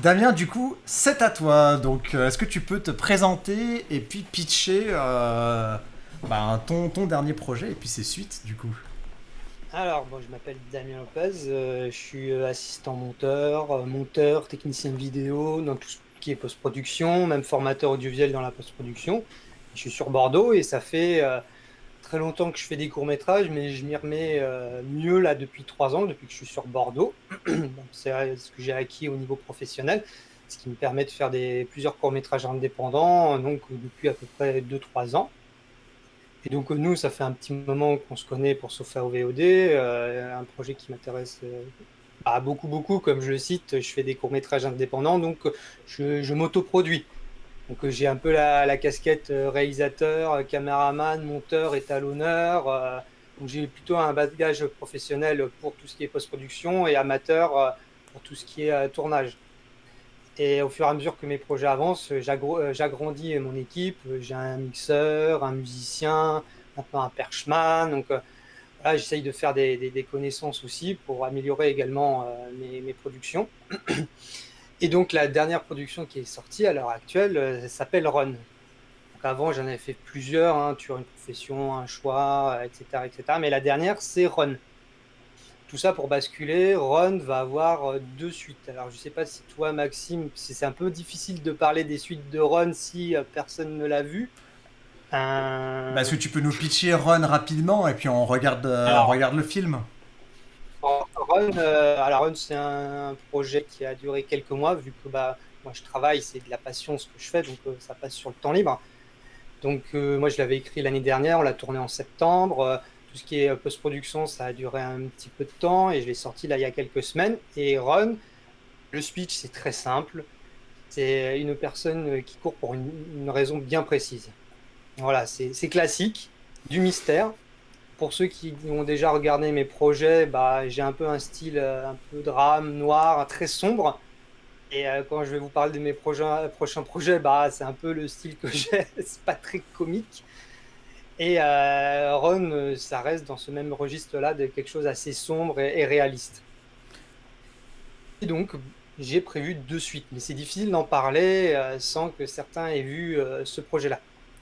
Damien, du coup, c'est à toi. Donc, est-ce que tu peux te présenter et puis pitcher ton dernier projet et puis ses suites, du coup? Alors, bon, je m'appelle Damien Lopez, je suis assistant monteur, monteur, technicien vidéo dans tout ce qui est post-production, même formateur audiovisuel dans la post-production. Je suis sur Bordeaux et ça fait très longtemps que je fais des courts-métrages, mais je m'y remets mieux là depuis 3 ans, depuis que je suis sur Bordeaux. Donc, c'est ce que j'ai acquis au niveau professionnel, ce qui me permet de faire plusieurs courts-métrages indépendants, donc depuis à peu près 2 3 ans. Et donc nous, ça fait un petit moment qu'on se connaît pour Sofa au VOD, un projet qui m'intéresse beaucoup, beaucoup. Comme je le cite, je fais des courts-métrages indépendants, donc je m'autoproduis. Donc j'ai un peu la casquette réalisateur, caméraman, monteur, étalonneur. Donc j'ai plutôt un bagage professionnel pour tout ce qui est post-production et amateur pour tout ce qui est tournage. Et au fur et à mesure que mes projets avancent, j'agrandis mon équipe. J'ai un mixeur, un musicien, maintenant un perchman. Donc voilà, j'essaye de faire des connaissances aussi pour améliorer également mes productions. Et donc la dernière production qui est sortie à l'heure actuelle s'appelle Run. Donc avant, j'en avais fait plusieurs, hein, Tuer une profession, un choix, etc., etc. Mais la dernière, c'est Run. Tout ça pour basculer. Ron va avoir 2 suites. Alors, je sais pas si toi, Maxime, c'est un peu difficile de parler des suites de Ron si personne ne l'a vu. Est-ce Euh, que tu peux nous pitcher Run rapidement et puis on alors, regarde le film? Ron, c'est un projet qui a duré quelques mois, vu que moi, je travaille, c'est de la passion ce que je fais, donc ça passe sur le temps libre. Donc, moi, je l'avais écrit l'année dernière, on l'a tourné en septembre. Tout ce qui est post-production, ça a duré un petit peu de temps et je l'ai sorti là il y a quelques semaines. Et Ron, le speech, c'est très simple. C'est une personne qui court pour une raison bien précise. Voilà, c'est classique, du mystère. Pour ceux qui ont déjà regardé mes projets, j'ai un peu un style un peu drame, noir, très sombre. Et quand je vais vous parler de mes prochains projets, c'est un peu le style que j'ai. C'est pas très comique. Et Ron, ça reste dans ce même registre-là de quelque chose assez sombre et réaliste. Et donc, j'ai prévu 2 suites, mais c'est difficile d'en parler sans que certains aient vu ce projet-là.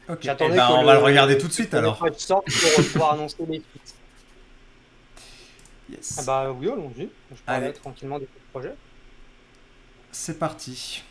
Ok, eh J'attendais ben que on va le regarder tout de le suite alors. court-métrage sorte pour pouvoir annoncer les suites. Ah Yes. bah oui, allons-y. Je parlerai Allez, tranquillement de ce projet. c'est parti.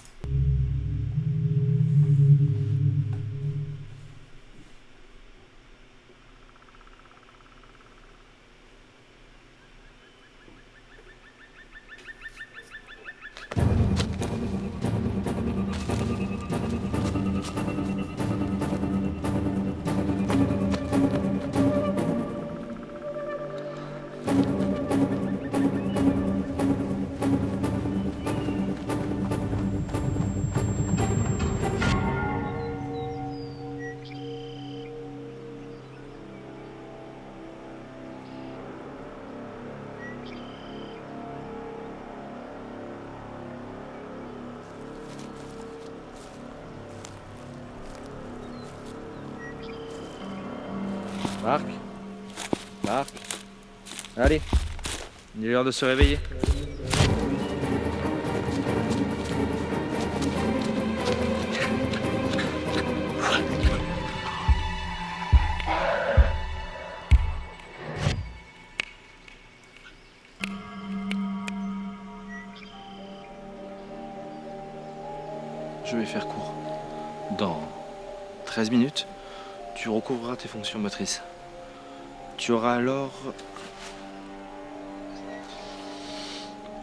Marc, Marc, allez, il est l'heure de se réveiller. Je vais faire court. Dans 13 minutes, tu recouvreras tes fonctions motrices. Tu auras alors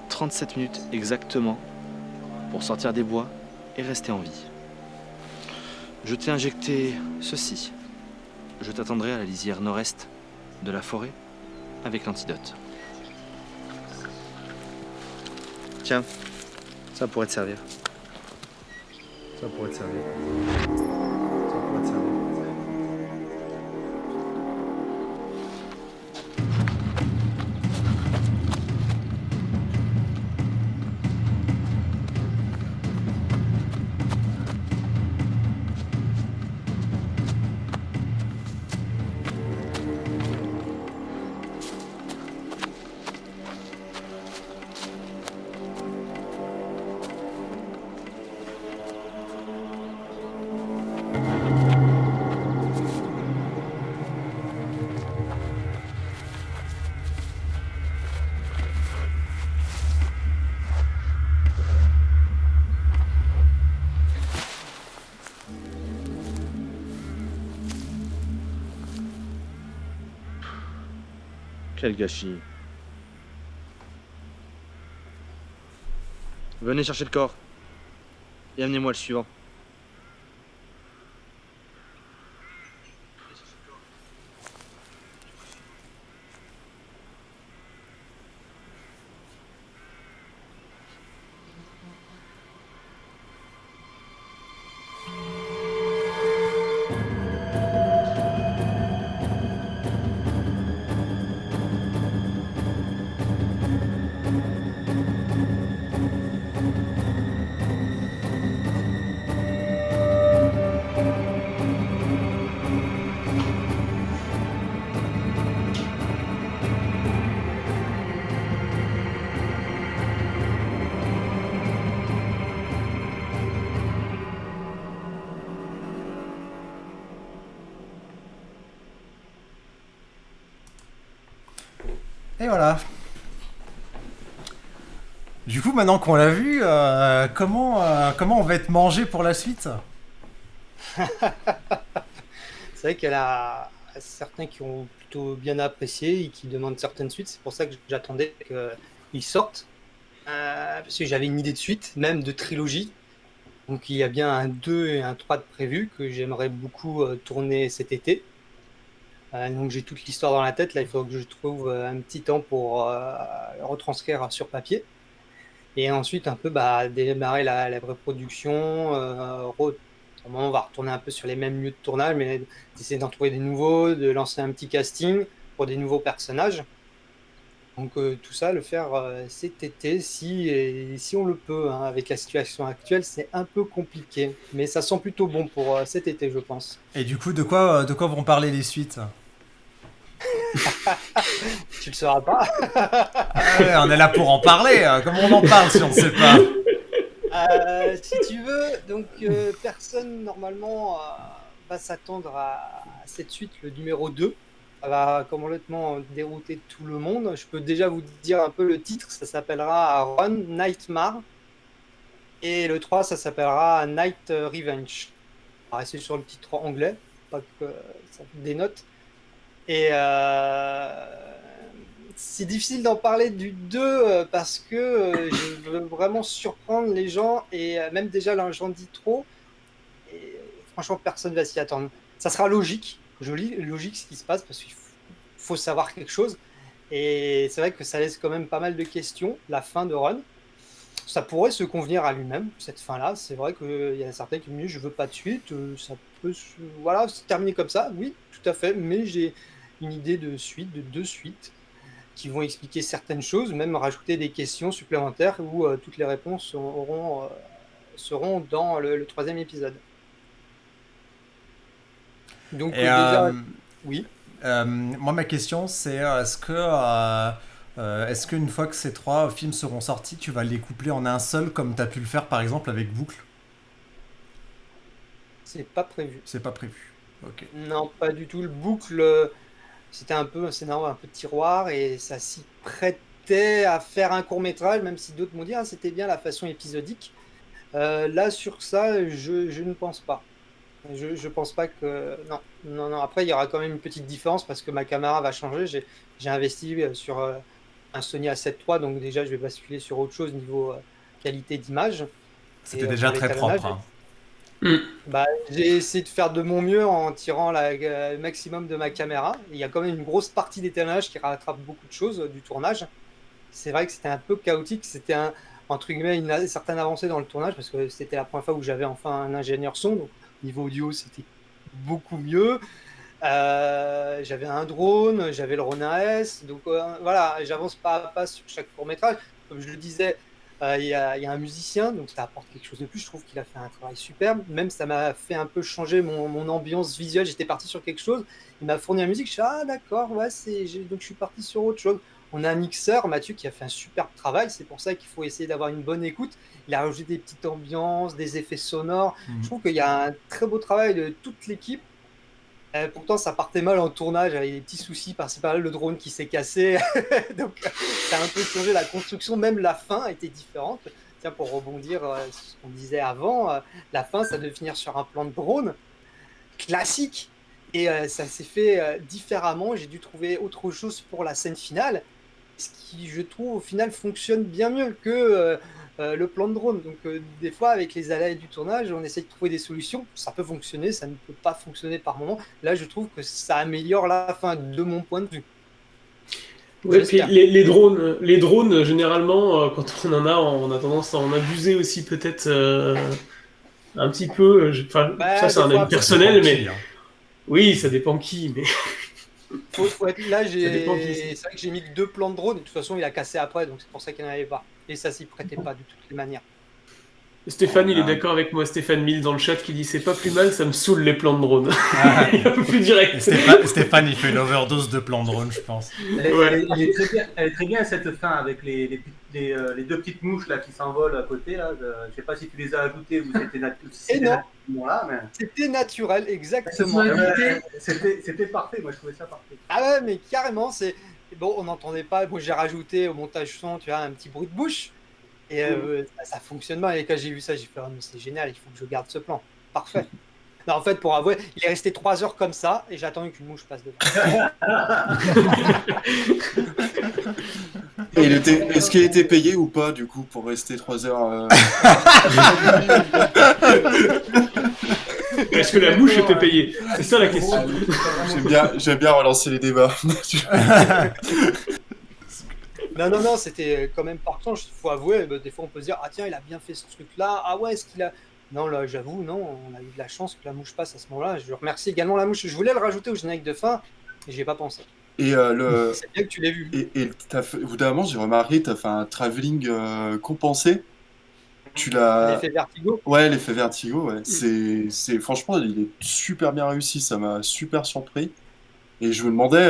37 minutes exactement pour sortir des bois et rester en vie. Je t'ai injecté ceci. Je t'attendrai à la lisière nord-est de la forêt avec l'antidote. Tiens, ça pourrait te servir. Ça pourrait te servir. Ça pourrait te servir. Quel gâchis. Venez chercher le corps. Et amenez-moi le suivant. Et voilà. Du coup, maintenant qu'on l'a vu, comment on va être mangé pour la suite? C'est vrai qu'il y en a certains qui ont plutôt bien apprécié et qui demandent certaines suites. C'est pour ça que j'attendais qu'ils sortent. Parce que j'avais une idée de suite, même de trilogie. Donc il y a bien un 2 et un 3 de prévu que j'aimerais beaucoup tourner cet été. Donc j'ai toute l'histoire dans la tête. Là, il faut que je trouve un petit temps pour retranscrire sur papier. Et ensuite, un peu démarrer la vraie production. À un moment, on va retourner un peu sur les mêmes lieux de tournage, mais d'essayer d'en trouver des nouveaux, de lancer un petit casting pour des nouveaux personnages. Donc tout ça, le faire cet été, si on le peut, hein. Avec la situation actuelle, c'est un peu compliqué. Mais ça sent plutôt bon pour cet été, je pense. Et du coup, de quoi vont parler les suites? Tu le sauras pas. Ah ouais, on est là pour en parler. Comment on en parle si on ne sait pas? Si tu veux, donc personne normalement va s'attendre à cette suite, le numéro 2. Ça va complètement dérouter tout le monde. Je peux déjà vous dire un peu le titre, ça s'appellera Run Nightmare. Et le 3, ça s'appellera Night Revenge. On va rester sur le titre anglais, pas que ça dénote. Et c'est difficile d'en parler du 2 parce que je veux vraiment surprendre les gens et même déjà là j'en dis trop et franchement personne va s'y attendre. Ça sera logique, logique ce qui se passe parce qu'il faut savoir quelque chose et c'est vrai que ça laisse quand même pas mal de questions, la fin de Run. Ça pourrait se convenir à lui-même, cette fin-là. C'est vrai qu'il y en a certains qui me disent je veux pas de suite, ça peut voilà, se terminer comme ça, oui, tout à fait, mais j'ai une idée de suite, de 2 suites qui vont expliquer certaines choses, même rajouter des questions supplémentaires où toutes les réponses seront dans le 3e épisode. Donc Et déjà, oui. moi, ma question, c'est est-ce qu'une fois que ces 3 films seront sortis, tu vas les coupler en un seul, comme tu as pu le faire par exemple avec Boucle? C'est pas prévu. C'est pas prévu. Ok. Non, pas du tout. Le boucle, c'était un peu un scénario un peu tiroir et ça s'y prêtait à faire un court-métrage, même si d'autres m'ont dit ah, c'était bien la façon épisodique. Là, sur ça, je ne pense pas. Je pense pas que. Non, non, non. Après, il y aura quand même une petite différence parce que ma caméra va changer. J'ai investi sur un Sony A7 III, donc déjà, je vais basculer sur autre chose niveau qualité d'image. C'était Et déjà pour très l'étalonnage, propre. j'ai essayé de faire de mon mieux en tirant le maximum de ma caméra. Il y a quand même une grosse partie d'étalonnage qui rattrape beaucoup de choses du tournage. C'est vrai que c'était un peu chaotique. C'était entre guillemets une certaine avancée dans le tournage parce que c'était la première fois où j'avais enfin un ingénieur son. Donc, niveau audio, c'était beaucoup mieux. J'avais un drone, j'avais le Ronin S. Donc voilà, j'avance pas à pas sur chaque court-métrage. Comme je le disais, il y a un musicien, donc ça apporte quelque chose de plus. Je trouve qu'il a fait un travail superbe. Même ça m'a fait un peu changer mon ambiance visuelle. J'étais parti sur quelque chose. Il m'a fourni la musique. Je suis ah d'accord, ouais, donc je suis parti sur autre chose. On a un mixeur, Mathieu, qui a fait un superbe travail. C'est pour ça qu'il faut essayer d'avoir une bonne écoute. Il a rajouté des petites ambiances, des effets sonores. Je trouve qu'il y a un très beau travail de toute l'équipe. Pourtant, ça partait mal en tournage, avec des petits soucis par-ci par-là, le drone qui s'est cassé. Donc, ça a un peu changé la construction. Même la fin était différente. Tiens, pour rebondir sur ce qu'on disait avant, la fin, ça devait finir sur un plan de drone classique. Et ça s'est fait différemment. J'ai dû trouver autre chose pour la scène finale, ce qui, je trouve, au final, fonctionne bien mieux que le plan de drone. Donc, des fois, avec les aléas du tournage, on essaie de trouver des solutions. Ça peut fonctionner, ça ne peut pas fonctionner par moment. Là, je trouve que ça améliore la fin, de mon point de vue. Ouais, puis J'espère. les drones, généralement, quand on a tendance à en abuser aussi peut-être un petit peu. Enfin, ça Bah, c'est des un fois, avis Ça personnel, dépend mais qui, hein. oui, ça dépend qui. Mais faut être... Là, ça dépend qui. c'est vrai que j'ai mis que 2 plans de drone. Et de toute façon, il a cassé après, donc c'est pour ça qu'il n'y en avait pas. Et ça s'y prêtait pas de toutes les manières. Stéphane, il est Ah. d'accord avec moi. Stéphane Mille dans le chat qui dit c'est pas plus mal, ça me saoule les plans de drone. Ah. Il est un peu plus Et direct. Stéphane, il fait une overdose de plan drone, je pense. Ouais. Elle est très bien cette fin avec les deux petites mouches là qui s'envolent à côté. Là. Je sais pas si tu les as ajoutées ou Et non. Là, mais... C'était naturel, exactement. C'était parfait, moi je trouvais ça parfait. Ah ouais, mais carrément, c'est... Bon, on n'entendait pas, bon, j'ai rajouté au montage son, tu vois, un petit bruit de bouche, et ça fonctionne bien, et quand j'ai vu ça, j'ai fait, oh, mais c'est génial, il faut que je garde ce plan. Parfait. Non, en fait, pour avouer, il est resté 3 heures comme ça, et j'ai attendu qu'une mouche passe devant. Et est-ce qu'il était payé ou pas, du coup, pour rester 3 heures Est-ce que la mouche était payée? C'est ça la question. J'aime bien relancer les débats. Non, c'était quand même partant, il faut avouer, des fois on peut se dire, ah tiens, il a bien fait ce truc-là, ah ouais, est-ce qu'il a... Non, là, j'avoue, non, on a eu de la chance que la mouche passe à ce moment-là. Je remercie également la mouche. Je voulais le rajouter au générique de fin, mais j'y ai pas pensé. Et C'est bien que tu l'aies vu. et au bout d'un moment, j'ai remarqué, tu as fait un travelling compensé. Tu l'as. L'effet vertigo. Ouais, l'effet vertigo, ouais. Franchement, il est super bien réussi, ça m'a super surpris. Et je me demandais,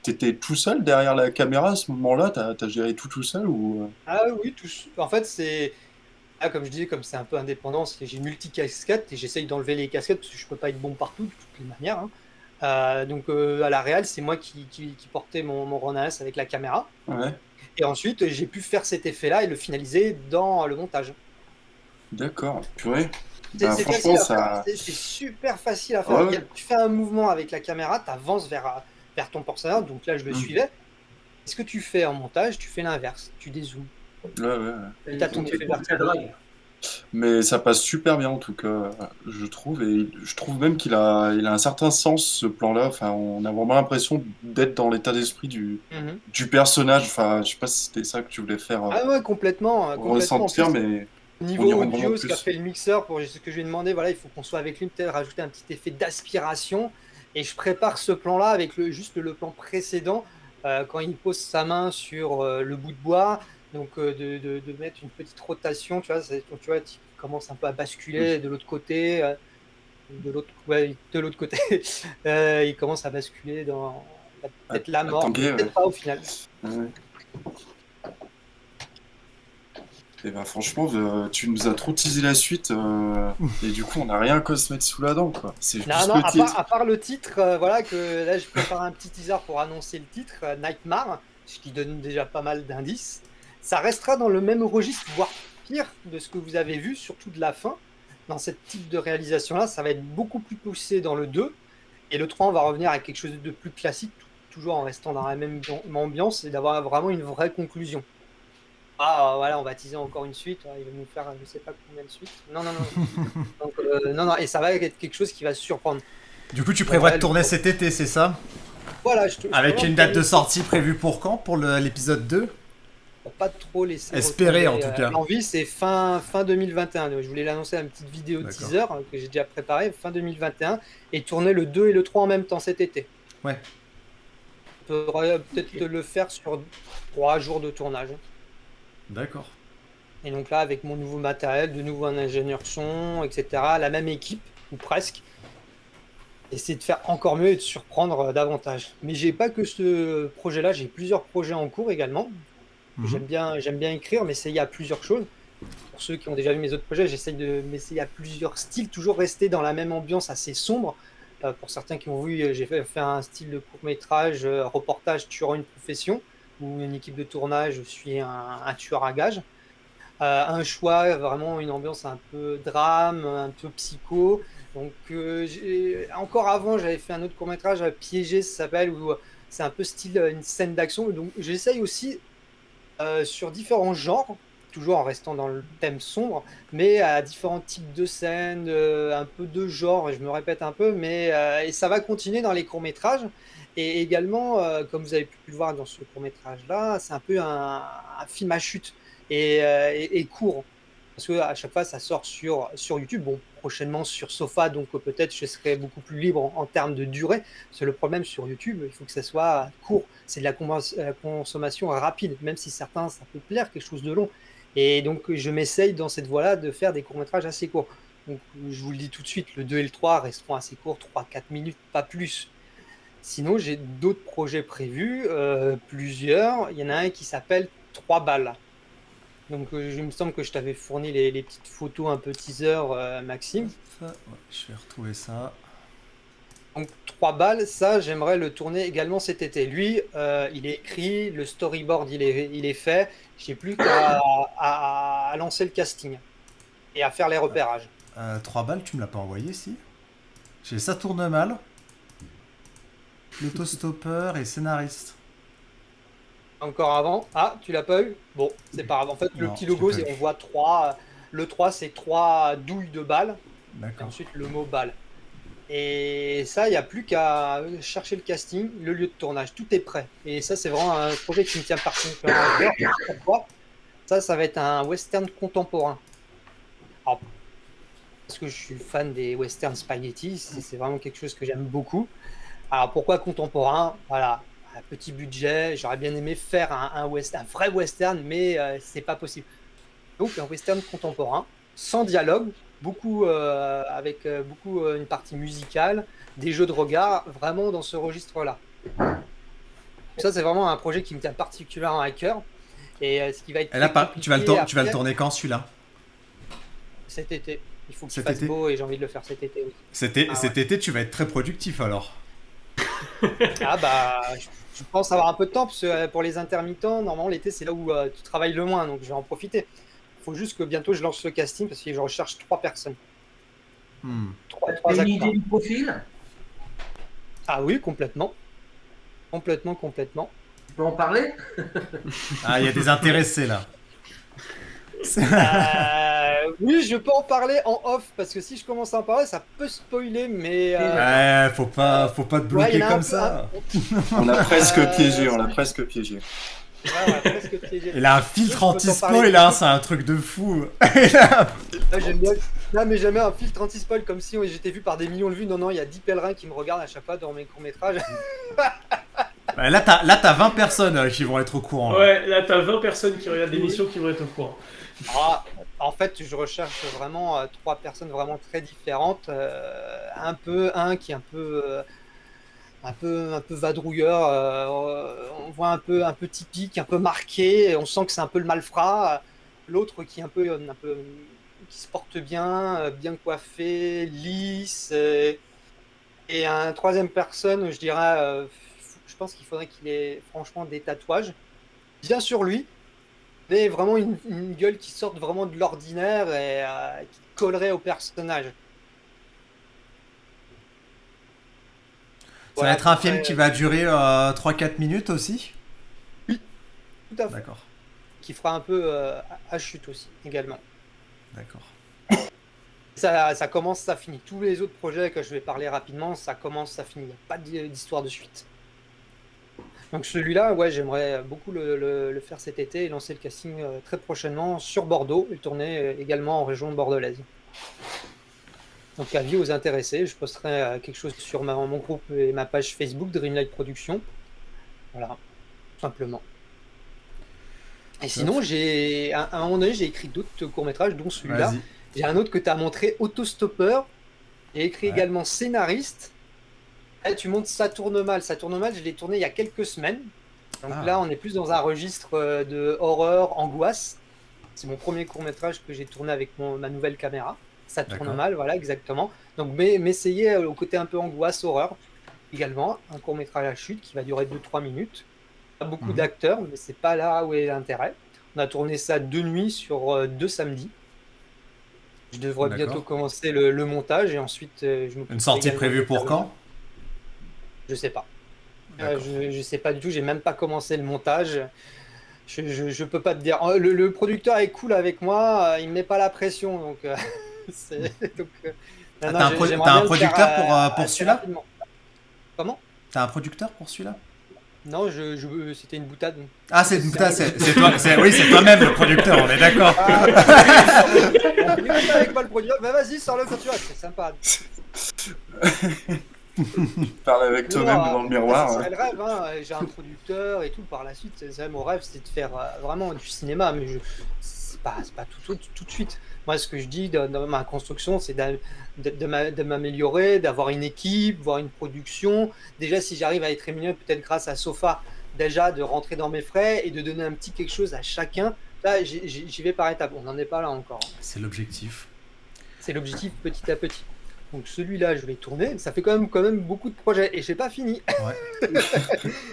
t'étais tout seul derrière la caméra à ce moment-là? T'as géré tout seul ou... Ah oui, en fait, c'est... Ah, comme je disais, comme c'est un peu indépendant, j'ai multi-casquettes et j'essaye d'enlever les casquettes parce que je peux pas être bon partout de toutes les manières. Donc à la réal, c'est moi qui portais mon Ronin avec la caméra. Ouais, Et ensuite, j'ai pu faire cet effet-là et le finaliser dans le montage. d'accord. Purée. C'est Bah, c'est franchement, facile à faire, ça... c'est super facile à faire. Ouais, ouais. Tu fais un mouvement avec la caméra, tu avances vers ton personnage, donc là je le Mm. suivais. Et ce que tu fais en montage, tu fais l'inverse, tu dézoomes. Ouais. Et t'as ton effet vertigo. Mais ça passe super bien en tout cas, je trouve. Et je trouve même il a un certain sens ce plan-là. Enfin, on a vraiment l'impression d'être dans l'état d'esprit Mhm. du personnage. Enfin, je sais pas si c'était ça que tu voulais faire Ah ouais, complètement. En ressentir, plus, mais on y niveau rentre vraiment audio, ce qu'a plus. fait le mixeur, pour ce que je lui ai demandé, voilà, il faut qu'on soit avec lui, peut-être rajouter un petit effet d'aspiration. Et je prépare ce plan-là avec juste le plan précédent, quand il pose sa main sur le bout de bois, donc de mettre une petite rotation, tu vois, tu vois, il commence un peu à basculer de l'autre côté, de l'autre côté, il commence à basculer dans peut-être la mort, tanguer, peut-être ouais. pas au final. Ouais. Et ben franchement, tu nous as trop teasé la suite, et du coup, on n'a rien qu'à se mettre sous la dent, quoi. C'est Non, juste non, le titre. à part le titre, voilà, que là je prépare un petit teaser pour annoncer le titre, Nightmare, ce qui donne déjà pas mal d'indices. Ça restera dans le même registre, voire pire de ce que vous avez vu, surtout de la fin. Dans ce type de réalisation-là, ça va être beaucoup plus poussé dans le 2. Et le 3, on va revenir à quelque chose de plus classique, toujours en restant dans la même ambiance et d'avoir vraiment une vraie conclusion. Ah, voilà, on va teaser encore une suite. Il va nous faire je sais pas combien de suites. Non. Donc, non, et ça va être quelque chose qui va surprendre. Du coup, tu prévois de Ouais, tourner cet été, c'est ça? Voilà, Avec une date de sortie prévue pour quand? Pour l'épisode 2? Pour pas trop laisser Espérer, retomber, en tout cas. l'envie, c'est fin 2021. Je voulais l'annoncer à une petite vidéo D'accord. teaser que j'ai déjà préparée, fin 2021, et tourner le 2 et le 3 en même temps cet été. Ouais. On pourrait peut-être le faire sur 3 jours de tournage. D'accord. Et donc là, avec mon nouveau matériel, de nouveau un ingénieur son, etc., la même équipe, ou presque, essayer de faire encore mieux et de surprendre davantage. Mais j'ai pas que ce projet-là, j'ai plusieurs projets en cours également. J'aime bien écrire, m'essayer à plusieurs choses. Pour ceux qui ont déjà vu mes autres projets, j'essaye de m'essayer à plusieurs styles, toujours rester dans la même ambiance assez sombre. Pour certains qui ont vu, j'ai fait un style de court-métrage, reportage tueur une profession, où une équipe de tournage suit un tueur à gages. Un choix, vraiment une ambiance un peu drame, un peu psycho. Donc, encore avant, j'avais fait un autre court-métrage, Piégé, ça s'appelle, où c'est un peu style une scène d'action. Donc, j'essaye aussi sur différents genres, toujours en restant dans le thème sombre, mais à différents types de scènes, un peu de genre, et je me répète un peu, mais et ça va continuer dans les courts-métrages. Et également, comme vous avez pu le voir dans ce court-métrage-là, c'est un peu un film à chute et court. Parce qu'à chaque fois, ça sort sur YouTube, bon, prochainement sur Sofa, donc peut-être je serai beaucoup plus libre en termes de durée. C'est le problème sur YouTube, il faut que ça soit court. C'est de la consommation rapide, même si certains, ça peut plaire, quelque chose de long. Et donc, je m'essaye dans cette voie-là de faire des courts-métrages assez courts. Donc, je vous le dis tout de suite, le 2 et le 3 resteront assez courts, 3-4 minutes, pas plus. Sinon, j'ai d'autres projets prévus, plusieurs. Il y en a un qui s'appelle 3 balles. Donc, il me semble que je t'avais fourni les petites photos un peu teaser, Maxime. Ouais, je vais retrouver ça. Donc, 3 balles, ça, j'aimerais le tourner également cet été. Lui, il est écrit, le storyboard, il est fait. J'ai plus qu'à à lancer le casting et à faire les repérages. 3 balles, tu me l'as pas envoyé, si? J'ai Ça tourne mal, l'autostoppeur et scénariste. Encore avant. Ah, tu l'as pas eu? Bon, c'est pas grave. En fait, le Non, petit je logo, l'ai pas on eu. voit 3. Le 3, c'est 3 douilles de balles. Et D'accord. ensuite, le mot balle. Et ça, il n'y a plus qu'à chercher le casting, le lieu de tournage. Tout est prêt. Et ça, c'est vraiment un projet qui me tient particulièrement à cœur. Pourquoi? Ça va être un western contemporain. Alors, parce que je suis fan des westerns spaghetti, c'est vraiment quelque chose que j'aime beaucoup. Alors, pourquoi contemporain? Voilà, un petit budget. J'aurais bien aimé faire un vrai western, mais c'est pas possible. Donc, un western contemporain, sans dialogue, beaucoup avec beaucoup une partie musicale, des jeux de regard, vraiment dans ce registre-là. Ça, c'est vraiment un projet qui me tient particulièrement à cœur. Et ce qui va être Et là, très tu vas le compliqué tu vas le après, tourner quand, celui-là? cet été. Il faut qu'il Cet fasse été? beau et j'ai envie de le faire cet été aussi. Ah Cet ouais. été, tu vas être très productif, alors. Ah bah, je pense avoir un peu de temps, parce que pour les intermittents, normalement l'été c'est là où tu travailles le moins, donc je vais en profiter. Il faut juste que bientôt je lance ce casting, parce que je recherche 3 personnes. Hmm. 3 T'as une acteurs. idée du profil? Ah oui, complètement. Complètement. Tu peux en parler? Ah, il y a des intéressés, là. Oui, je peux en parler en off, parce que si je commence à en parler, ça peut spoiler, mais... Ouais, faut pas te ouais, bloquer il y en a comme un peu- ça. On l'a presque piégé, on l'a presque piégé. Ouais, on l'a presque piégé. Il a un filtre Je peux t'en anti-spoil, parler là, tout de c'est un truc de fou. Ouais, j'aime bien. Non, mais jamais un filtre anti-spoil comme si j'étais vu par des millions de vues. Non, il y a 10 pèlerins qui me regardent à chaque fois dans mes courts-métrages. Ouais, là, t'as 20 personnes qui vont être au courant. Là. Ouais, là, t'as 20 personnes qui regardent l'émission qui vont être au courant. Ah, en fait, je recherche vraiment 3 personnes vraiment très différentes. Un qui est un peu vadrouilleur. On voit un peu typique, un peu marqué. On sent que c'est un peu le malfrat. L'autre qui est un peu qui se porte bien, bien coiffé, lisse. Et un troisième personne, je dirais, je pense qu'il faudrait qu'il ait franchement des tatouages. Bien sur lui, mais vraiment une gueule qui sorte vraiment de l'ordinaire et qui collerait au personnage. Ça Voilà, va être un à peu film près, qui va durer 3-4 minutes aussi. tout à fait. D'accord, Qui fera un peu à chute aussi, également. d'accord. Ça commence, ça finit. Tous les autres projets que je vais parler rapidement, ça commence, ça finit. Il n'y a pas d'histoire de suite. Donc celui-là, ouais, j'aimerais beaucoup le faire cet été et lancer le casting très prochainement sur Bordeaux et tourner également en région bordelaise. Donc avis aux intéressés, je posterai quelque chose sur mon groupe et ma page Facebook Dreamlight Productions. Voilà, tout simplement. Et sinon, à un moment donné, j'ai écrit d'autres courts-métrages, dont celui-là. Vas-y. J'ai un autre que tu as montré, Autostoppeur. J'ai écrit également scénariste. Et tu montres Ça tourne mal. Ça tourne mal, je l'ai tourné il y a quelques semaines. Donc là, on est plus dans un registre de horreur, angoisse. C'est mon premier court-métrage que j'ai tourné avec ma nouvelle caméra. Ça tourne mal, voilà, exactement. Donc, m'essayer au côté un peu angoisse, horreur. Également, un court-métrage à chute qui va durer 2-3 minutes. Pas beaucoup d'acteurs, mais c'est pas là où est l'intérêt. On a tourné ça 2 nuits sur 2 samedis. Je devrais D'accord. bientôt commencer le montage et ensuite je m'occupe Une sortie également prévue des pour développements. quand? Je sais pas. D'accord. Je sais pas du tout, j'ai même pas commencé le montage. Je peux pas te dire. Le producteur est cool avec moi, il me met pas la pression, donc donc, non, Ah, non, t'as j'aimerais un bien le faire producteur pour assez celui-là? rapidement. Comment? T'as un producteur pour celui-là? Non, c'était une boutade. Ah, c'est putain, c'est toi, oui, c'est toi-même le producteur, on est d'accord. Ah, il est avec moi le producteur. Bah vas-y, sors-le quand tu vas, c'est sympa. Parle avec Non, toi-même devant le ça miroir. serait le rêve, hein. J'ai un producteur et tout par la suite. C'est mon rêve, c'est de faire vraiment du cinéma, mais c'est pas tout de suite. Moi, ce que je dis dans ma construction, c'est de m'améliorer, d'avoir une équipe, voir une production. Déjà, si j'arrive à être rémunéré, peut-être grâce à Sofa, déjà de rentrer dans mes frais et de donner un petit quelque chose à chacun. Là, j'y vais par étapes. On n'en est pas là encore. C'est l'objectif. C'est l'objectif petit à petit. Donc celui-là, je vais tourner. Ça fait quand même beaucoup de projets et j'ai pas fini. Ouais.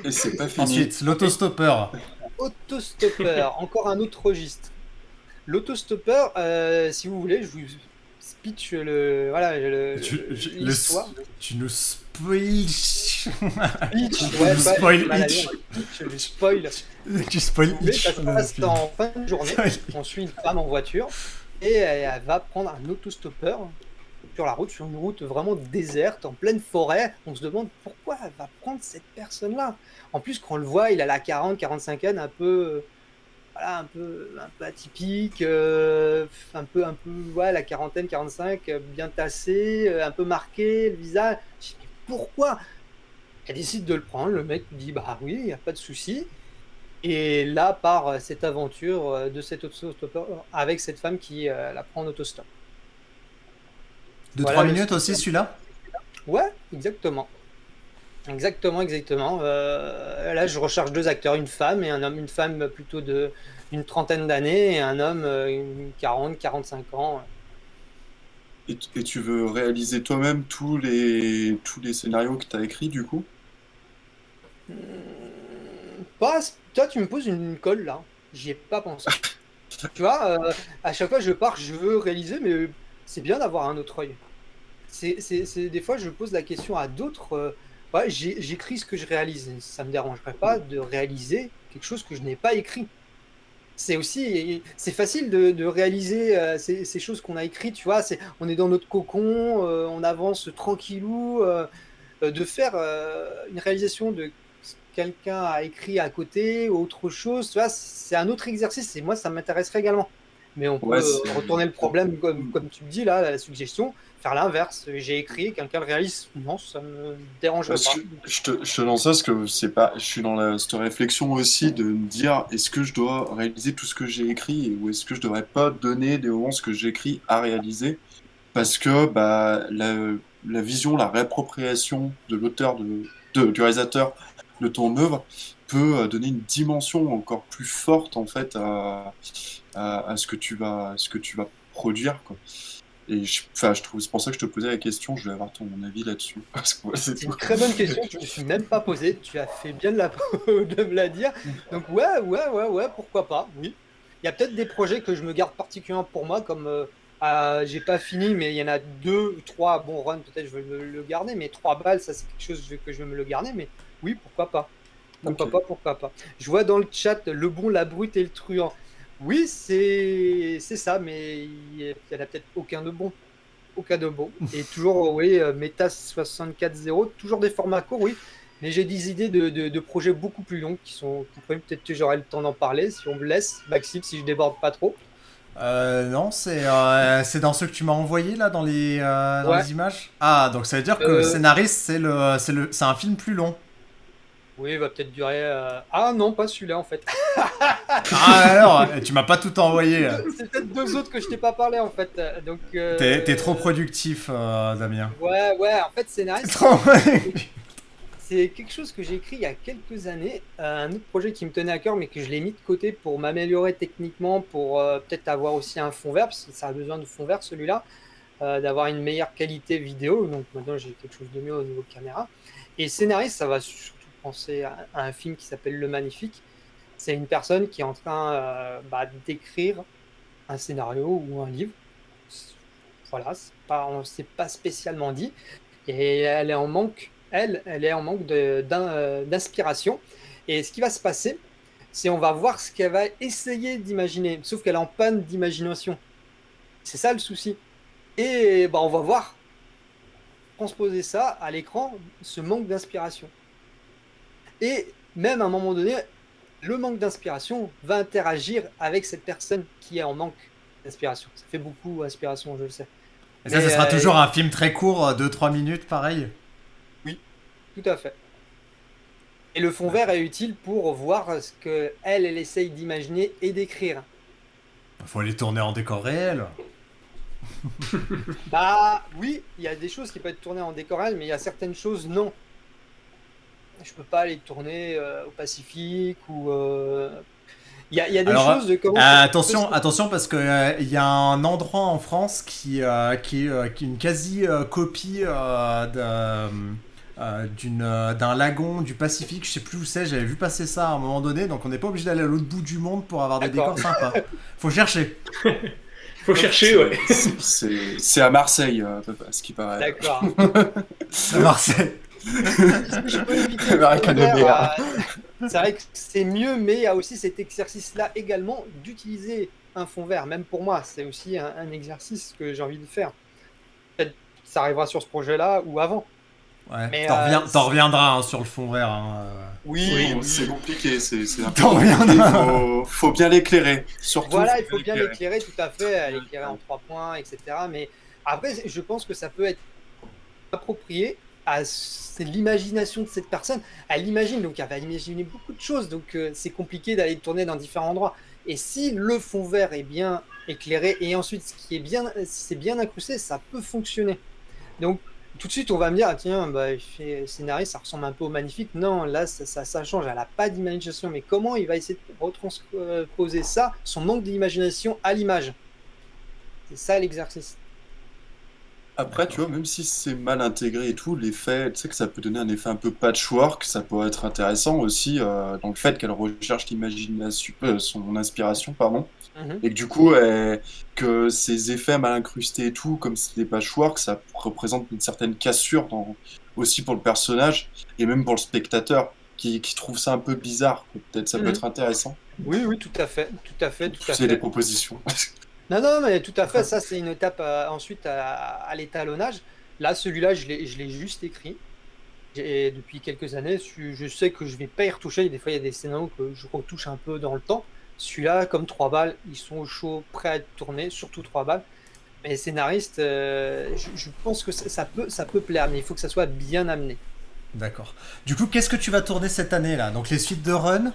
Et c'est pas fini. Ensuite, l'autostoppeur. Autostoppeur, encore un autre registre. L'autostoppeur, si vous voulez, je vous speech l'histoire. Tu nous spoil. Speech, Tu ouais, nous pas- spoil maladie, itch. je spoil. Tu spoil Mais itch. ça se passe en fin de journée. On suit une femme en voiture et elle va prendre un autostoppeur sur la route, sur une route vraiment déserte, en pleine forêt. On se demande pourquoi elle va prendre cette personne-là. En plus, quand on le voit, il a la 40-45 un peu, voilà, un peu atypique, ouais, la quarantaine, 45, bien tassé, un peu marqué, le visage. Je dis, mais pourquoi? Elle décide de le prendre. Le mec dit, bah oui, il n'y a pas de souci. Et là part cette aventure de cet autostoppeur avec cette femme qui la prend en autostop. De Voilà 3 le minutes stop. aussi celui-là? Ouais, exactement. Exactement. Là, je recherche 2 acteurs, une femme et un homme. Une femme plutôt d'une trentaine d'années et un homme 40-45 ans. Et tu veux réaliser toi-même tous les scénarios que tu as écrits, du coup? Toi, tu me poses une colle là. J'y ai pas pensé. Tu vois, à chaque fois je pars, je veux réaliser, mais c'est bien d'avoir un autre œil. Des fois, je pose la question à d'autres. Ouais, j'écris ce que je réalise. Ça me dérangerait pas de réaliser quelque chose que je n'ai pas écrit. C'est facile de réaliser ces choses qu'on a écrites, tu vois. On est dans notre cocon, on avance tranquillou. De faire une réalisation de ce que quelqu'un a écrit à côté, autre chose, tu vois, c'est un autre exercice et moi, ça m'intéresserait également. Mais on Ouais, peut c'est- retourner le problème comme tu me dis là, la suggestion, faire l'inverse. J'ai écrit, quelqu'un le réalise. Non, ça me dérangerait Parce pas. que je te lance ça parce que c'est pas, je suis dans cette réflexion aussi de me dire est-ce que je dois réaliser tout ce que j'ai écrit ou est-ce que je devrais pas donner des moments ce que j'écris à réaliser parce que bah, la vision, la réappropriation de l'auteur, du réalisateur de ton œuvre peut donner une dimension encore plus forte en fait à ce que tu vas produire, quoi. Et enfin, je trouve, c'est pour ça que je te posais la question, je vais avoir ton avis là-dessus. Parce que ouais, c'est C'est tout. une très bonne question que je me suis même pas posée. Tu as fait bien de de me la dire. Donc ouais, pourquoi pas, oui. Il y a peut-être des projets que je me garde particulièrement pour moi, comme j'ai pas fini, mais il y en a 2, 3. Bon, Run, peut-être je vais le garder, mais 3 balles, ça c'est quelque chose que je vais me le garder. Mais oui, pourquoi pas. Ok. Pourquoi pas. Je vois dans le chat le bon, la brute et le truand. Oui, c'est ça, mais il y en a peut-être aucun de bon. Aucun de bon. Et toujours, oui, Meta 64.0, toujours des formats courts, oui. Mais j'ai des idées de projets beaucoup plus longs qui sont prévus. Peut-être que j'aurai le temps d'en parler si on me laisse, Maxime, si je déborde pas trop. Non, c'est dans ceux que tu m'as envoyé là dans Ouais. les images. Ah, donc ça veut dire que Euh, scénariste, c'est un film plus long. Oui, il va peut-être durer. Ah non, pas celui-là en fait. Ah alors, tu m'as pas tout envoyé. C'est peut-être 2 autres que je t'ai pas parlé en fait. Donc. T'es trop productif, Damien. Ouais, en fait, scénariste. Trop. C'est quelque chose que j'ai écrit il y a quelques années, un autre projet qui me tenait à cœur, mais que je l'ai mis de côté pour m'améliorer techniquement, pour peut-être avoir aussi un fond vert, parce que ça a besoin de fond vert celui-là, d'avoir une meilleure qualité vidéo. Donc maintenant j'ai quelque chose de mieux au niveau caméra. Et scénariste, ça va surtout penser à un film qui s'appelle Le Magnifique. C'est une personne qui est en train d'écrire un scénario ou un livre. Voilà, on ne s'est pas spécialement dit. Et elle est en manque, elle est en manque d'inspiration. Et ce qui va se passer, c'est on va voir ce qu'elle va essayer d'imaginer, sauf qu'elle est en panne d'imagination. C'est ça le souci. Et bah, on va voir transposer ça à l'écran, ce manque d'inspiration. Et même à un moment donné, le manque d'inspiration va interagir avec cette personne qui est en manque d'inspiration. Ça fait beaucoup d'inspiration, je le sais. Et ça, Mais, ce sera toujours un film très court, 2-3 minutes, pareil. Tout à fait. Et le fond vert est utile pour voir ce qu'elle essaye d'imaginer et d'écrire. Faut aller tourner en décor réel. Bah oui, il y a des choses qui peuvent être tournées en décor réel, mais il y a certaines choses, non. Je peux pas aller tourner au Pacifique ou... Il y a des Alors, choses de comment... attention parce que il y a un endroit en France qui est une quasi copie d'un lagon du Pacifique. Je sais plus où c'est. J'avais vu passer ça à un moment donné. Donc on n'est pas obligé d'aller à l'autre bout du monde pour avoir des D'accord. décors sympas. Faut chercher. Faut chercher, ouais. C'est à Marseille, ce qui paraît. D'accord. À Marseille. Je peux éviter le Avec un fond vert, EVA. c'est vrai que c'est mieux, mais il y a aussi cet exercice-là également d'utiliser un fond vert. Même pour moi, c'est aussi un exercice que j'ai envie de faire. Peut-être que ça arrivera sur ce projet-là ou avant. Ouais. Mais, T'en reviendras hein, sur le fond vert. Hein. Oui, C'est compliqué, c'est un peu T'en reviendras. faut bien l'éclairer. Surtout, voilà, il faut bien l'éclairer, tout à fait, l'éclairer en 3 points, etc. Mais après, je pense que ça peut être approprié à l'imagination de cette personne. Elle imagine, donc elle va imaginer beaucoup de choses, donc c'est compliqué d'aller tourner dans différents endroits. Et si le fond vert est bien éclairé et ensuite si c'est bien incrusté, ça peut fonctionner. Donc tout de suite on va me dire ah, tiens bah, il fait scénariste, ça ressemble un peu au Magnifique. Non, là ça change, elle n'a pas d'imagination. Mais comment il va essayer de retransposer ça, son manque d'imagination à l'image? C'est ça l'exercice. Après, tu vois, même si c'est mal intégré et tout, l'effet, tu sais que ça peut donner un effet un peu patchwork, ça pourrait être intéressant aussi dans le fait qu'elle recherche l'imagination, son inspiration, pardon, et que du coup, que ces effets mal incrustés et tout, comme c'est des patchwork, ça représente une certaine cassure aussi pour le personnage et même pour le spectateur qui trouve ça un peu bizarre. Peut-être ça peut être intéressant. Oui, oui, tout à fait, tout à fait, tout à C'est des fait. propositions. Non, mais tout à fait, ça c'est une étape ensuite à l'étalonnage. Là, celui-là, je l'ai juste écrit. Et depuis quelques années, je sais que je vais pas y retoucher. Des fois, il y a des scénarios que je retouche un peu dans le temps. Celui-là, comme 3 balles, ils sont au chaud, prêts à être tournés, surtout 3 balles. Mais les scénaristes, je pense que ça peut plaire, mais il faut que ça soit bien amené. D'accord. Du coup, qu'est-ce que tu vas tourner cette année là? Donc les suites de Run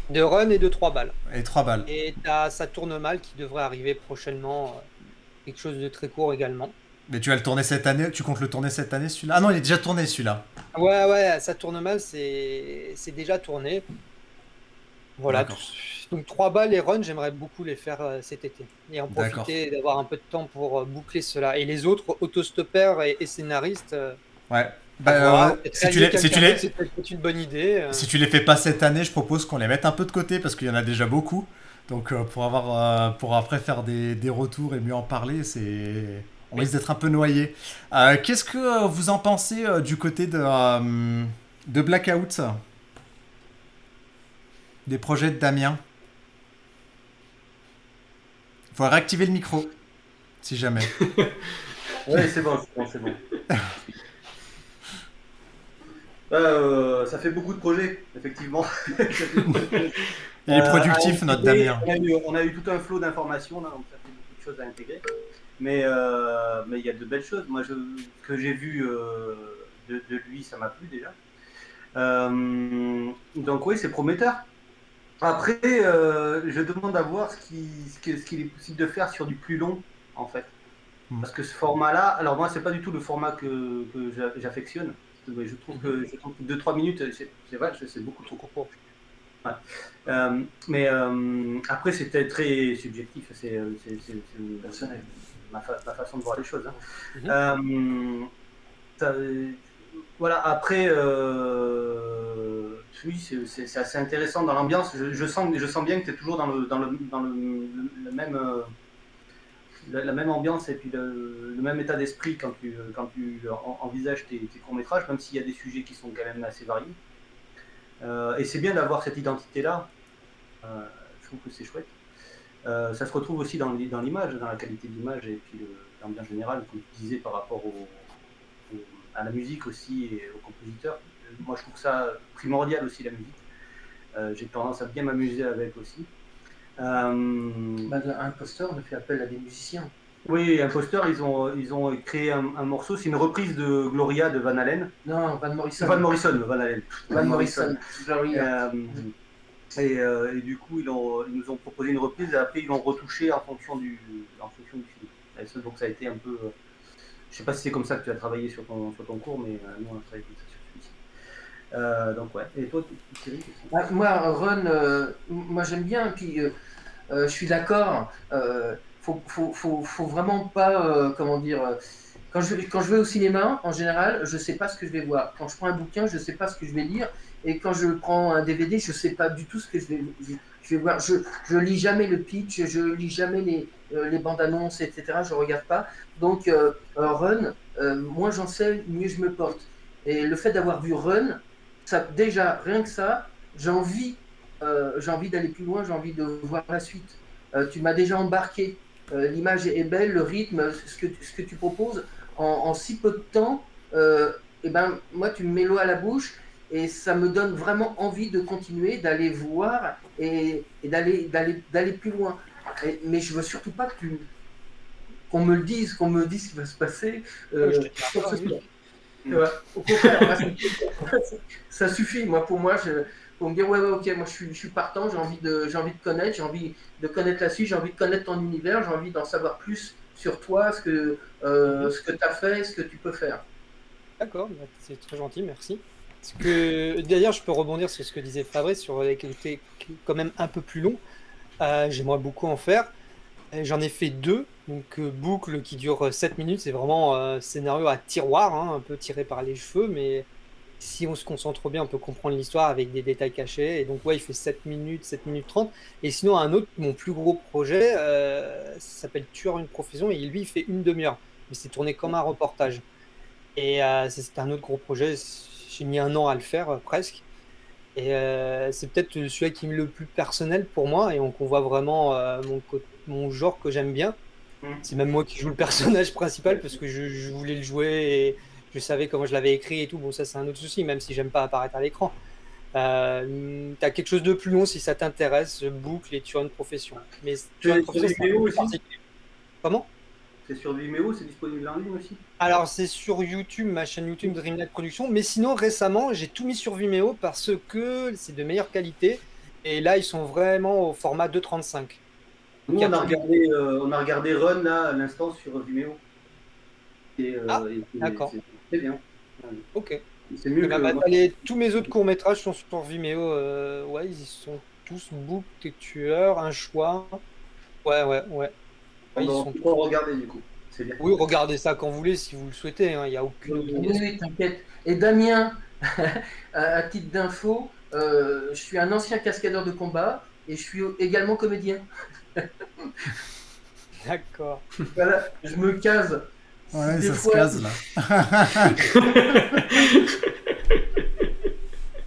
De run et de 3 balles. et 3 balles. Et t'as Ça tourne mal qui devrait arriver prochainement. Quelque chose de très court également. Mais tu vas le tourner cette année? Tu comptes le tourner cette année celui-là? Ah non, il est déjà tourné celui-là. Ouais, ça tourne mal, c'est déjà tourné. Voilà. D'accord. Donc 3 balles et run, j'aimerais beaucoup les faire cet été. Et en D'accord. profiter d'avoir un peu de temps pour boucler cela. Et les autres, autostoppeurs et scénaristes, Ouais. à voir. Bah, Peut-être si tu réaliser les, si tu quelqu'un les, d'autre, c'est peut-être une bonne idée. si tu les fais pas cette année, je propose qu'on les mette un peu de côté parce qu'il y en a déjà beaucoup. Donc pour après faire des retours et mieux en parler, on risque d'être un peu noyé. Qu'est-ce que vous en pensez du côté de Blackout? Des projets de Damien? Faut réactiver le micro, si jamais. Oui, c'est bon. Ça fait beaucoup de projets, effectivement. Il est productif, notre Damien. On a eu tout un flot d'informations, là, donc ça fait beaucoup de choses à intégrer. Mais il y a de belles choses. Moi, ce que j'ai vu de lui, ça m'a plu déjà. Donc oui, c'est prometteur. Après, je demande à voir ce qu'il est possible de faire sur du plus long, en fait. Parce que ce format-là, alors moi, c'est pas du tout le format que j'affectionne. Je trouve que 2-3 minutes, c'est vrai, c'est beaucoup trop court. Ouais. Mais après, c'était très subjectif, c'est personnel, ma façon de voir les choses. Hein. Voilà, après, oui, c'est assez intéressant dans l'ambiance. Je sens bien que tu es toujours dans le même. la même ambiance et puis le même état d'esprit quand tu envisages tes courts-métrages, même s'il y a des sujets qui sont quand même assez variés. Et c'est bien d'avoir cette identité-là. Je trouve que c'est chouette. Ça se retrouve aussi dans l'image, dans la qualité de l'image et puis l'ambiance générale, comme tu disais, par rapport à la musique aussi et aux compositeurs. Moi, je trouve ça primordial aussi, la musique. J'ai tendance à bien m'amuser avec aussi. Imposteur, on a fait appel à des musiciens. Oui, Imposteur, ils ont créé un morceau, c'est une reprise de Gloria de Van Halen. Non, Van Morrison. Van Halen. Van Morrison. Gloria. Et du coup, ils nous ont proposé une reprise et après ils l'ont retouché en fonction du film. Donc ça a été un peu... je sais pas si c'est comme ça que tu as travaillé sur ton cours, mais nous on a travaillé comme ça sur celui-ci. Donc ouais. Et toi, Thierry, moi, Run, moi j'aime bien, puis je suis d'accord. Faut vraiment pas, comment dire... Quand je vais au cinéma, en général, je sais pas ce que je vais voir. Quand je prends un bouquin, je sais pas ce que je vais lire. Et quand je prends un DVD, je sais pas du tout ce que je vais voir. Je lis jamais le pitch, je lis jamais les bandes annonces, etc. Je regarde pas. Donc Run, moins j'en sais, mieux je me porte. Et le fait d'avoir vu Run, ça, déjà rien que ça, j'ai envie d'aller plus loin, j'ai envie de voir la suite. Tu m'as déjà embarqué. L'image est belle, le rythme, ce que tu proposes en si peu de temps. Et ben moi tu me mets l'eau à la bouche. Et ça me donne vraiment envie de continuer, d'aller voir et d'aller plus loin. Mais je veux surtout pas qu'on me dise ce qui va se passer. Au contraire, ça suffit. Pour moi, pour me dire ok, moi je suis partant, j'ai envie de connaître, j'ai envie de connaître la suite, j'ai envie de connaître ton univers, j'ai envie d'en savoir plus sur toi, ce que tu as fait, ce que tu peux faire. D'accord, c'est très gentil, merci. D'ailleurs, je peux rebondir sur ce que disait Fabrice sur les qualités quand même un peu plus long. J'aimerais beaucoup en faire. J'en ai fait 2, donc Boucle qui dure 7 minutes, c'est vraiment scénario à tiroir, hein, un peu tiré par les cheveux, mais si on se concentre bien, on peut comprendre l'histoire avec des détails cachés. Et donc ouais, il fait 7 minutes 30. Et sinon, un autre, mon plus gros projet, ça s'appelle Tueur une profession, et lui, il fait une demi-heure. Mais c'est tourné comme un reportage. Et c'est un autre gros projet. J'ai mis 1 an à le faire, presque. Et c'est peut-être celui qui est le plus personnel pour moi. Et on voit vraiment mon genre que j'aime bien. C'est même moi qui joue le personnage principal parce que je voulais le jouer et je savais comment je l'avais écrit et tout. Bon, ça, c'est un autre souci, même si j'aime pas apparaître à l'écran. T'as quelque chose de plus long si ça t'intéresse, Boucle et Tueur une profession. Mais Tueur une profession, c'est Vimeo aussi. Comment ? C'est sur Vimeo, c'est disponible en ligne aussi. Alors, c'est sur YouTube, ma chaîne YouTube Dreamlight Productions. Mais sinon, récemment, j'ai tout mis sur Vimeo parce que c'est de meilleure qualité. Et là, ils sont vraiment au format 2.35. Nous, on a regardé Run là à l'instant sur Vimeo. D'accord. C'est très bien. Ok. C'est mieux tous mes autres courts-métrages sont sur Vimeo. Ouais, ils sont tous Boucle, Tueur, Un choix. Ouais. On peut regarder du coup. C'est bien. Oui, regardez ça quand vous voulez, si vous le souhaitez. Il n'y a aucune autre question. Oui, t'inquiète. Et Damien, à titre d'info, je suis un ancien cascadeur de combat et je suis également comédien. D'accord. Voilà, je me case. Ouais, ça se case là.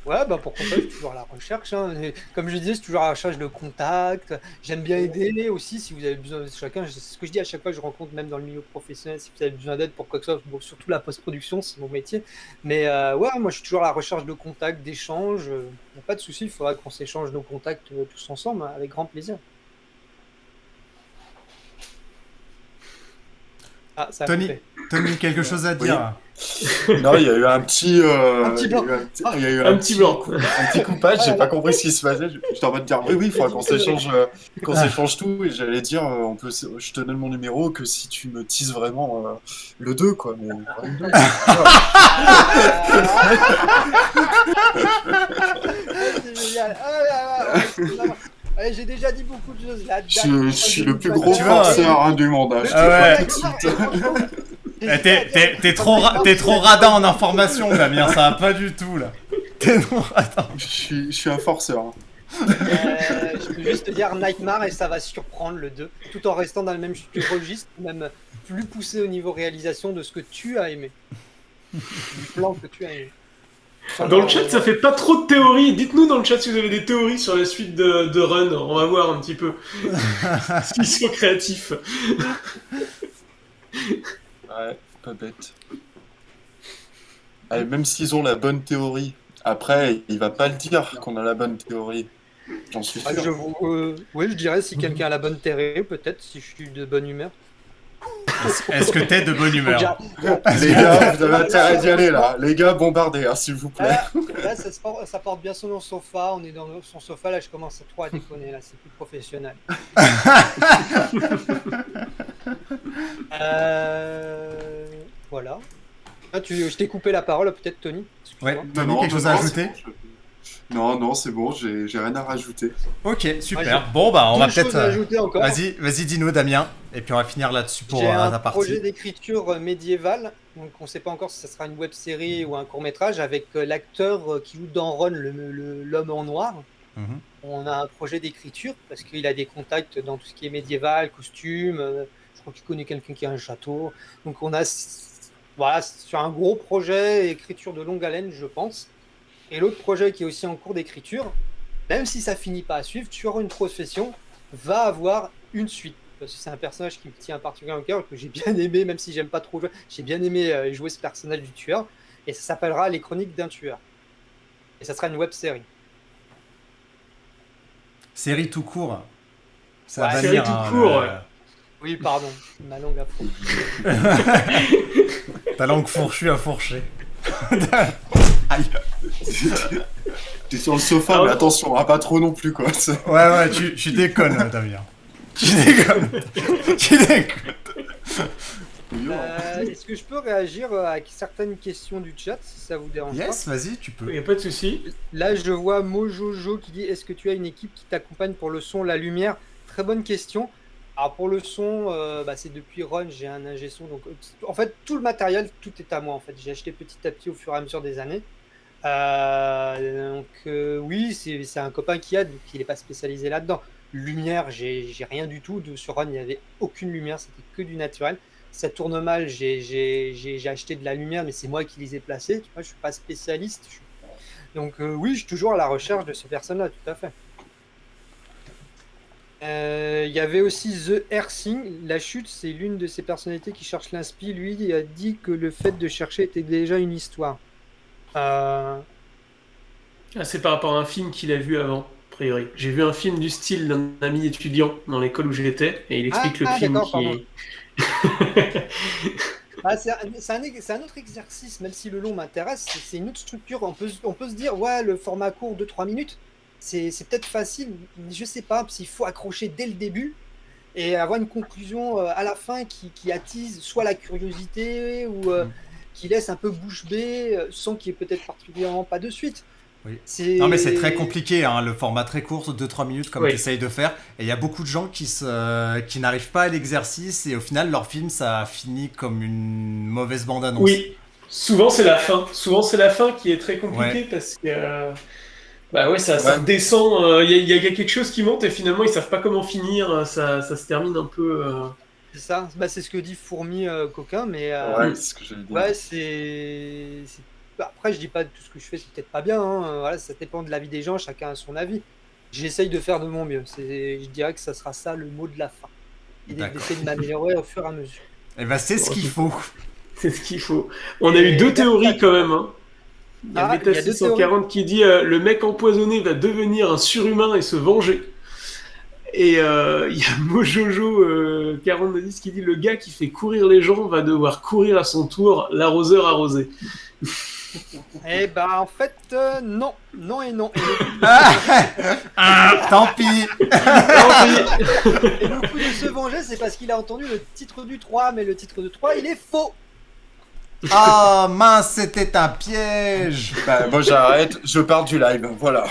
Ouais, bah pourquoi pas, je suis toujours à la recherche. Hein. Comme je disais, je suis toujours à la recherche de contacts. J'aime bien aider aussi si vous avez besoin de chacun. C'est ce que je dis à chaque fois que je rencontre, même dans le milieu professionnel, si vous avez besoin d'aide pour quoi que ce soit. Bon, surtout la post-production, c'est mon métier. Mais ouais, moi je suis toujours à la recherche de contacts, d'échanges. Il n'y a pas de souci, il faudra qu'on s'échange nos contacts tous ensemble, hein, avec grand plaisir. Ah, ça a coupé. Tony, quelque chose à dire? Non, il y a eu un petit... Un petit blanc. Il y a eu Un petit blanc. Un petit coupage, j'ai pas compris ce qui se passait. J'étais en train de dire, oui, il faudra qu'on s'échange tout. Et j'allais dire, je te donne mon numéro que si tu me teases vraiment le 2, quoi. Mais le 2. C'est génial. Allez, j'ai déjà dit beaucoup de choses là. Je suis le plus gros forceur du monde. T'es trop radin en information, Damien, ça va pas du tout là. T'es non radin. Je suis un forceur. Je peux juste te dire Nightmare et ça va surprendre le 2, tout en restant dans le même registre, même plus poussé au niveau réalisation de ce que tu as aimé. Du plan que tu as aimé. Dans le chat, ça fait pas trop de théories. Dites-nous dans le chat si vous avez des théories sur la suite de Run. On va voir un petit peu s'ils sont créatifs. Ouais, pas bête. Allez, même s'ils ont la bonne théorie, après, il va pas le dire qu'on a la bonne théorie. J'en suis sûr. Oui, je dirais si quelqu'un a la bonne théorie, peut-être, si je suis de bonne humeur. Est-ce que t'es de bonne humeur? Les gars, vous avez intérêt d'y aller là. Les gars, bombardez, hein, s'il vous plaît. Là, ça porte bien sur mon sofa. On est dans son sofa. Là, je commence trop à déconner. Là, c'est plus professionnel. Voilà. Ah, je t'ai coupé la parole, peut-être, Tony. Ouais, Excuse-moi. Tony, quelque chose à ajouter? Non, c'est bon, j'ai rien à rajouter. Ok, super. Bon, bah, on va Deux choses peut-être. à ajouter encore. Vas-y, dis-nous, Damien. Et puis on va finir là-dessus pour J'ai un ta partie. projet d'écriture médiévale. Donc, on ne sait pas encore si ça sera une web série ou un court métrage avec l'acteur qui joue dans Ron, l'homme en noir. Mhm. On a un projet d'écriture parce qu'il a des contacts dans tout ce qui est médiéval, costume. Je crois qu'il connaît quelqu'un qui a un château. Donc, on a voilà, sur un gros projet écriture de longue haleine, je pense. Et l'autre projet qui est aussi en cours d'écriture, même si ça finit pas à suivre, Tueur une profession va avoir une suite. Parce que c'est un personnage qui me tient particulièrement au cœur, que j'ai bien aimé, même si j'aime pas trop jouer. J'ai bien aimé jouer ce personnage du tueur. Et ça s'appellera Les Chroniques d'un tueur. Et ça sera une web série. Série tout court. Ça Ouais, va série venir, tout court, ouais. Oui, pardon, ma langue a fou. Ta langue fourchue à fourcher. Aïe. T'es sur le sofa, Ah, mais ouais. attention, hein, pas trop non plus, quoi. Ouais, tu déconnes, Damien. Tu déconnes. Tu déconnes. Est-ce que je peux réagir à certaines questions du chat, si ça vous dérange pas? Yes, vas-y, tu Il peux. n'y a pas de souci. Là, je vois Mojojo qui dit: est-ce que tu as une équipe qui t'accompagne pour le son, la lumière? Très bonne question. Alors, pour le son, c'est depuis Run, j'ai un ingé son. Donc, en fait, tout le matériel, tout est à moi. En fait, j'ai acheté petit à petit au fur et à mesure des années. Oui, c'est un copain qui a, donc il n'est pas spécialisé là-dedans. Lumière, j'ai rien du tout. Sur Run, il n'y avait aucune lumière, c'était que du naturel. Ça tourne mal, j'ai acheté de la lumière, mais c'est moi qui les ai placés. Tu vois, je suis pas spécialiste. Donc oui, je suis toujours à la recherche de ces personnes-là, tout à fait. Il y avait aussi The Earthing. La chute, c'est l'une de ces personnalités qui cherche l'inspi. Lui, il a dit que le fait de chercher était déjà une histoire. Ah, c'est par rapport à un film qu'il a vu avant, a priori. J'ai vu un film du style d'un ami étudiant dans l'école où j'étais, et il explique le film d'accord, qui pardon. est... C'est un autre exercice, même si le long m'intéresse, c'est une autre structure. On peut se dire, ouais, le format court de 3 minutes, c'est peut-être facile, mais je sais pas, s'il faut accrocher dès le début et avoir une conclusion à la fin qui attise soit la curiosité ou qui laisse un peu bouche bée sans qu'il y ait peut-être particulièrement pas de suite. Oui. Non, mais c'est très compliqué, hein, le format très court, 2-3 minutes, comme Oui. tu essayes de faire. Et il y a beaucoup de gens qui n'arrivent pas à l'exercice, et au final, leur film, ça finit comme une mauvaise bande-annonce. Oui, souvent c'est la fin. Souvent c'est la fin qui est très compliquée parce que ça redescend. Il y a quelque chose qui monte et finalement ils savent pas comment finir. Ça se termine un peu. C'est ça, c'est ce que dit Fourmi Coquin, mais Ouais, c'est ce que j'allais dire. ouais, après, je dis pas que tout ce que je fais, c'est peut-être pas bien. Voilà, ça dépend de l'avis des gens, chacun a son avis. J'essaye de faire de mon mieux. Je dirais que ça sera ça le mot de la fin. Et d'essayer de m'améliorer au fur et à mesure. Et ben, c'est ce qu'il faut. C'est ce qu'il faut. On a eu deux théories quand même. Hein. Il y a Beta 640 qui dit le mec empoisonné va devenir un surhumain et se venger. Et il y a Mojojo 4010 qui dit le gars qui fait courir les gens va devoir courir à son tour l'arroseur arrosé. Eh ben en fait non et non. Tant pis. Et le coup de se venger, c'est parce qu'il a entendu le titre du 3, mais le titre de 3 il est faux. Ah mince, c'était un piège. Bah, moi j'arrête, je pars du live, voilà.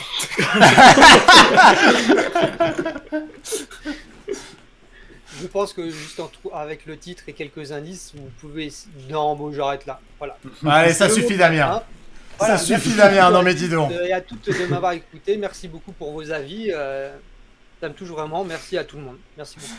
Je pense que juste avec le titre et quelques indices, vous pouvez... Non, bon, j'arrête là. Voilà. Allez, ça suffit, Damien. Hein. Voilà, Ça suffit, Damien. Non, mais dis donc. Et à toutes de m'avoir écouté. Merci beaucoup pour vos avis. Ça me touche vraiment. Merci à tout le monde. Merci beaucoup.